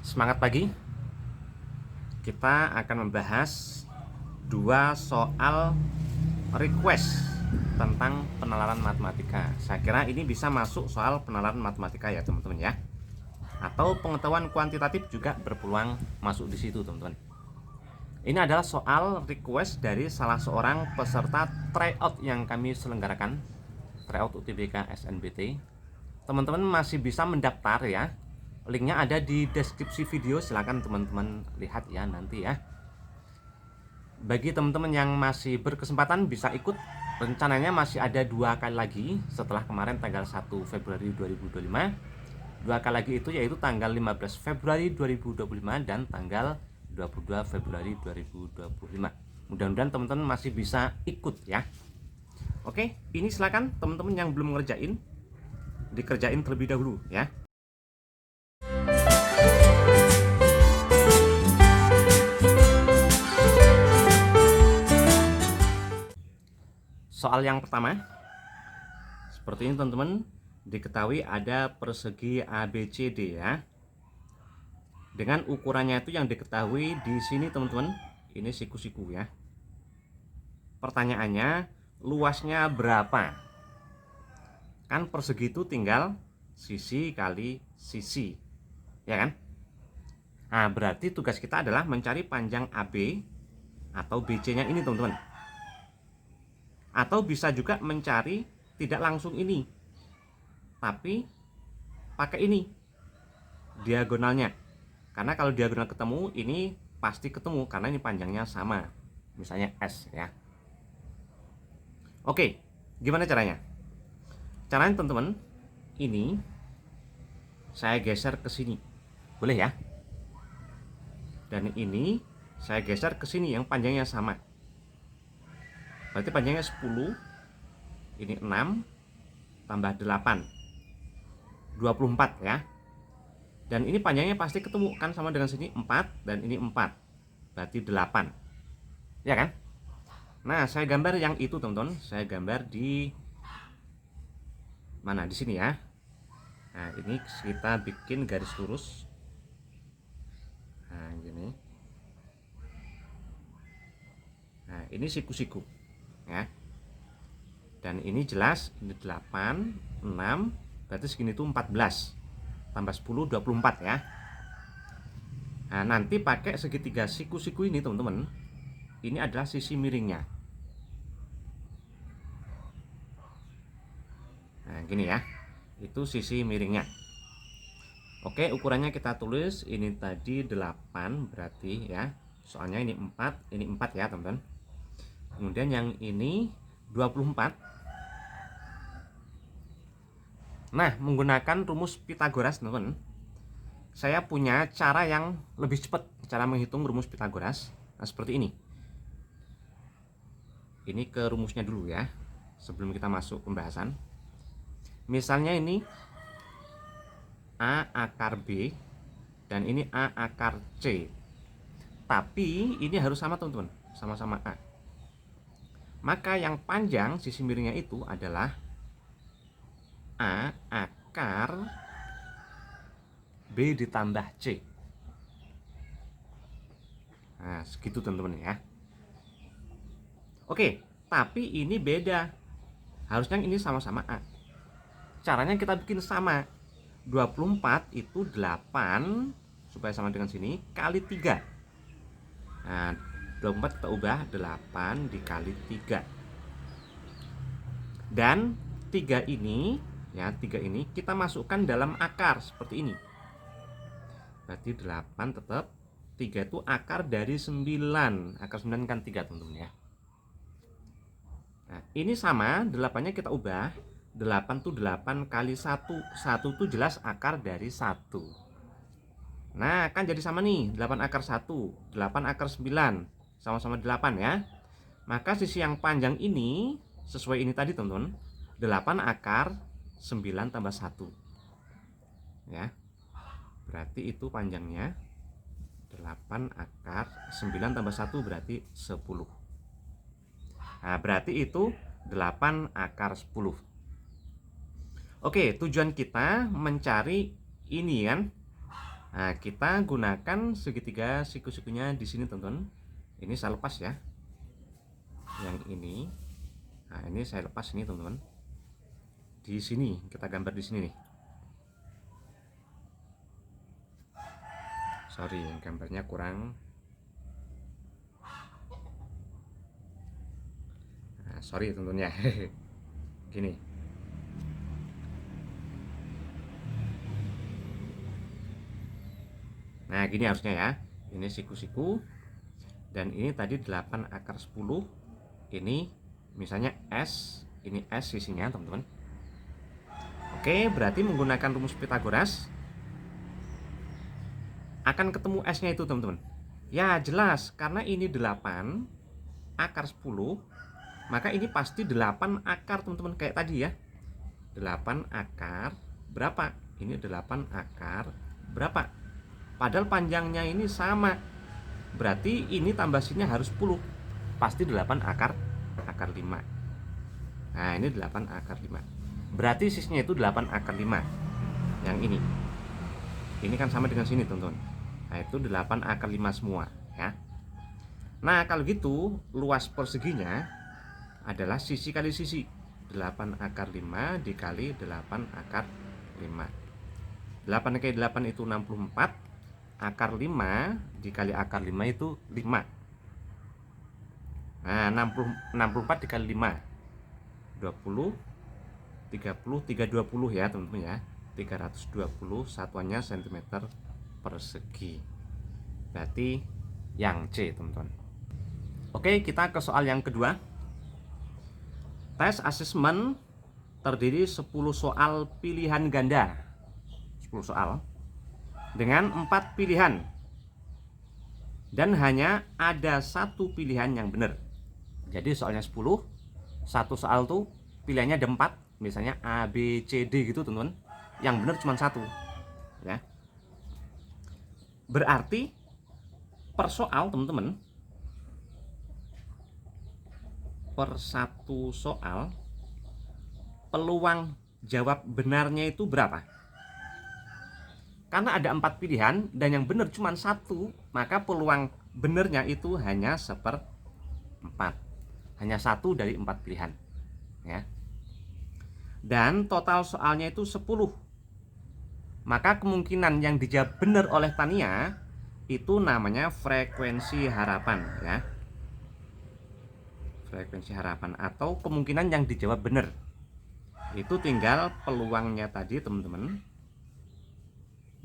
Semangat pagi. Kita akan membahas dua soal request tentang penalaran matematika. Saya kira ini bisa masuk soal penalaran matematika ya teman-teman ya. Atau pengetahuan kuantitatif juga berpeluang masuk di situ teman-teman. Ini adalah soal request dari salah seorang peserta tryout yang kami selenggarakan, tryout UTBK SNBT. Teman-teman masih bisa mendaftar ya. Linknya ada di deskripsi video, silahkan teman-teman lihat ya nanti ya. Bagi teman-teman yang masih berkesempatan bisa ikut, rencananya masih ada 2 kali lagi setelah kemarin tanggal 1 Februari 2025. 2 kali lagi itu yaitu tanggal 15 Februari 2025 dan tanggal 22 Februari 2025. Mudah-mudahan teman-teman masih bisa ikut ya. Oke, ini silakan teman-teman yang belum ngerjain dikerjain terlebih dahulu ya. Soal yang pertama, seperti ini teman-teman, diketahui ada persegi ABCD ya. Dengan ukurannya itu yang diketahui di sini teman-teman, ini siku-siku ya. Pertanyaannya, luasnya berapa? Kan persegi itu tinggal sisi kali sisi, ya kan? Nah, berarti tugas kita adalah mencari panjang AB atau BC-nya ini teman-teman. Atau bisa juga mencari tidak langsung ini, tapi pakai ini diagonalnya. Karena kalau diagonal ketemu, ini pasti ketemu karena ini panjangnya sama. Misalnya S ya. Oke, gimana caranya? Caranya teman-teman, ini saya geser ke sini. Boleh ya? Dan ini saya geser ke sini yang panjangnya sama. Berarti panjangnya 10, ini 6, tambah 8, 24 ya. Dan ini panjangnya pasti ketemu kan, sama dengan sini 4 dan ini 4. Berarti 8. Ya kan? Nah, saya gambar yang itu teman-teman. Saya gambar di mana? Di sini ya. Nah, ini kita bikin garis lurus. Nah, gini. Nah, ini siku-siku ya. Dan ini jelas, ini 8, 6, berarti segini itu 14. Tambah 10, 24 ya. Nah, nanti pakai segitiga siku-siku ini teman-teman. Ini adalah sisi miringnya. Nah, gini ya. Itu sisi miringnya. Oke, ukurannya kita tulis. Ini tadi 8 berarti ya. Soalnya ini 4, ini 4 ya teman-teman. Kemudian yang ini 24. Nah, menggunakan rumus Pythagoras teman-teman, saya punya cara yang lebih cepat, cara menghitung rumus Pythagoras. Nah, seperti ini. Ini ke rumusnya dulu ya, sebelum kita masuk pembahasan. Misalnya ini A akar B dan ini A akar C. Tapi ini harus sama teman-teman, sama-sama A. Maka yang panjang sisi miringnya itu adalah A akar B ditambah C. Nah, segitu teman-teman ya. Oke, tapi ini beda. Harusnya ini sama-sama A. Caranya kita bikin sama. 24 itu 8, supaya sama dengan sini, kali 3. Nah, 24 kita ubah 8 dikali 3. Dan 3 ini, ya 3 ini kita masukkan dalam akar seperti ini. Berarti 8 tetap, 3 itu akar dari 9. Akar 9 kan 3 teman-teman ya. Nah, ini sama, 8-nya kita ubah. 8 itu 8 kali 1. 1 itu jelas akar dari 1. Nah, kan jadi sama nih, 8 akar 1, 8 akar 9, sama-sama 8 ya. Maka sisi yang panjang ini, sesuai ini tadi teman-teman, 8 akar 9 tambah 1. Ya. Berarti itu panjangnya 8 akar 9 tambah 1 berarti 10. Nah, berarti itu 8 akar 10. Oke, tujuan kita mencari ini kan, Nah, kita gunakan segitiga siku-sikunya di sini, teman-teman. Ini saya lepas ya. Yang ini. Nah, ini saya lepas ini, teman-teman. Di sini kita gambar di sini nih. Sorry, gambarnya kurang. Nah, sorry teman-teman ya. Gini. Nah, gini harusnya ya. Ini siku-siku. Dan ini tadi 8 akar 10. Ini misalnya S. Ini S sisinya, teman-teman. Oke, berarti menggunakan rumus Pythagoras akan ketemu S-nya itu, teman-teman. Ya, jelas. Karena ini 8 akar 10. Maka ini pasti 8 akar, teman-teman. Kayak tadi ya. 8 akar berapa? Ini 8 akar berapa? Padahal panjangnya ini sama. Berarti ini tambah sini harus 10. Pasti 8 akar 5. Nah, ini 8 akar 5. Berarti sisinya itu 8 akar 5. Yang ini. Ini kan sama dengan sini, teman-teman. Nah, itu 8 akar 5 semua, ya. Nah, kalau gitu luas perseginya adalah sisi kali sisi. 8 akar 5 dikali 8 akar 5. 8 kali 8 itu 64. Akar 5 dikali akar 5 itu 5. Nah, 64 dikali 5 20, 30, 320 ya, teman-teman ya. 320 satuannya cm persegi. Berarti yang C, teman-teman. Oke, kita ke soal yang kedua. Tes asesmen terdiri 10 soal pilihan ganda. 10 soal dengan 4 pilihan. Dan hanya ada satu pilihan yang benar. Jadi soalnya 10, satu soal tuh pilihannya ada 4, misalnya A, B, C, D gitu, teman-teman. Yang benar cuma satu, ya. Berarti per soal, teman-teman, per satu soal peluang jawab benarnya itu berapa? Karena ada 4 pilihan dan yang benar cuma satu, maka peluang benarnya itu hanya 1/4. Hanya satu dari 4 pilihan, ya. Dan total soalnya itu 10. Maka kemungkinan yang dijawab benar oleh Tania itu namanya frekuensi harapan, ya. Frekuensi harapan atau kemungkinan yang dijawab benar. Itu tinggal peluangnya tadi, teman-teman,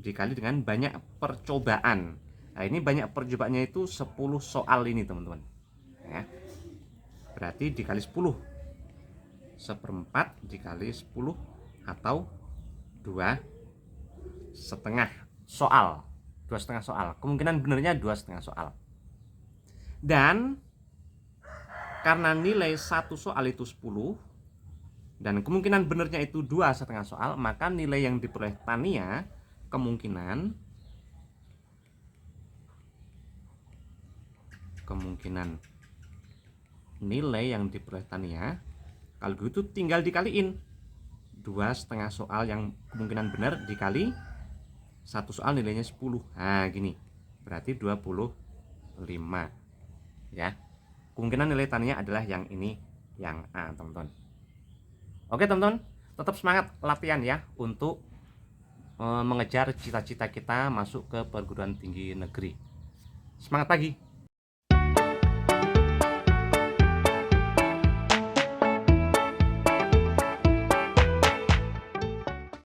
dikali dengan banyak percobaan. Nah, ini banyak percobaannya itu 10 soal ini, teman-teman, ya. Berarti dikali 10. 1/4 dikali 10 atau 2,5 soal. 2,5 soal. Kemungkinan benarnya 2,5 soal. Dan karena nilai satu soal itu 10 dan kemungkinan benarnya itu 2,5 soal, maka nilai yang diperoleh Tania kemungkinan nilai yang diperoleh Tania kalau gitu tinggal dikaliin 2,5 soal yang kemungkinan benar dikali satu soal nilainya 10. Nah, gini. Berarti 25, ya. Kemungkinan nilai Tania adalah yang ini, yang A, teman-teman. Oke, teman-teman, tetap semangat latihan ya untuk mengejar cita-cita kita masuk ke perguruan tinggi negeri. Semangat pagi.